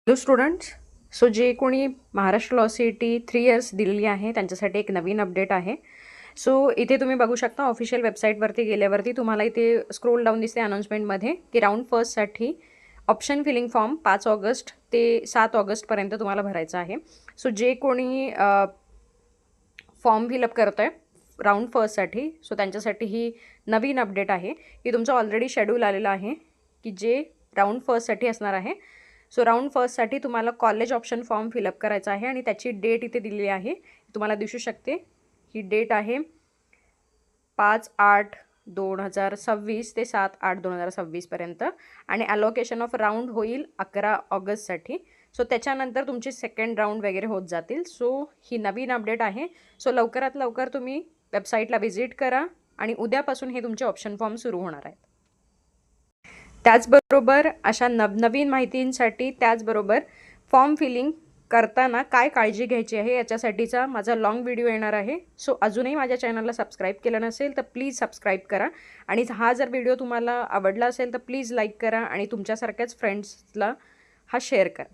Hello students. So जे कोणी Maharashtra law C E T 3 years दिलेली आहे त्यांच्यासाठी एक नवीन अपडेट आहे. सो इथे तुम्ही बघू शकता ऑफिशियल वेबसाईटवरती गेल्यावरती तुम्हाला इथे स्क्रोल डाऊन दिसते अनाउन्समेंटमध्ये की राऊंड फर्स्टसाठी ऑप्शन फिलिंग फॉर्म 5 ऑगस्ट ते 7 ऑगस्टपर्यंत तुम्हाला भरायचा आहे. सो जे कोणी फॉर्म फिलअप करतं आहे राऊंड फर्स्टसाठी सो त्यांच्यासाठी ही नवीन अपडेट आहे की तुमचं ऑलरेडी शेड्यूल आलेलं आहे की जे राऊंड फर्स्टसाठी असणार आहे. सो राऊंड फर्स्टसाठी तुम्हाला कॉलेज ऑप्शन फॉर्म फिलअप करायचा आहे आणि त्याची डेट इथे दिलेली आहे, तुम्हाला दिसू शकते. ही डेट आहे 5/8/2026 ते 7/8/2026पर्यंत आणि ॲलोकेशन ऑफ राऊंड होईल 11 ऑगस्टसाठी. सो त्याच्यानंतर तुमची सेकंड राऊंड वगैरे होत जातील. सो ही नवीन अपडेट आहे. सो लवकरात लवकर तुम्ही वेबसाईटला व्हिजिट करा आणि उद्यापासून हे तुमचे ऑप्शन फॉर्म सुरू होणार आहेत. त्याचबरोबर अशा नवनवीन माहितींसाठी त्याचबरोबर फॉर्म फिलिंग करताना काय काळजी घ्यायची आहे याच्यासाठीचा माझा लॉंग व्हिडिओ येणार आहे. सो अजूनही माझ्या चॅनलला सबस्क्राईब केलं नसेल तर प्लीज सबस्क्राईब करा आणि हा जर व्हिडिओ तुम्हाला आवडला असेल तर प्लीज लाईक करा आणि तुमच्यासारख्याच फ्रेंड्सला हा शेअर करा.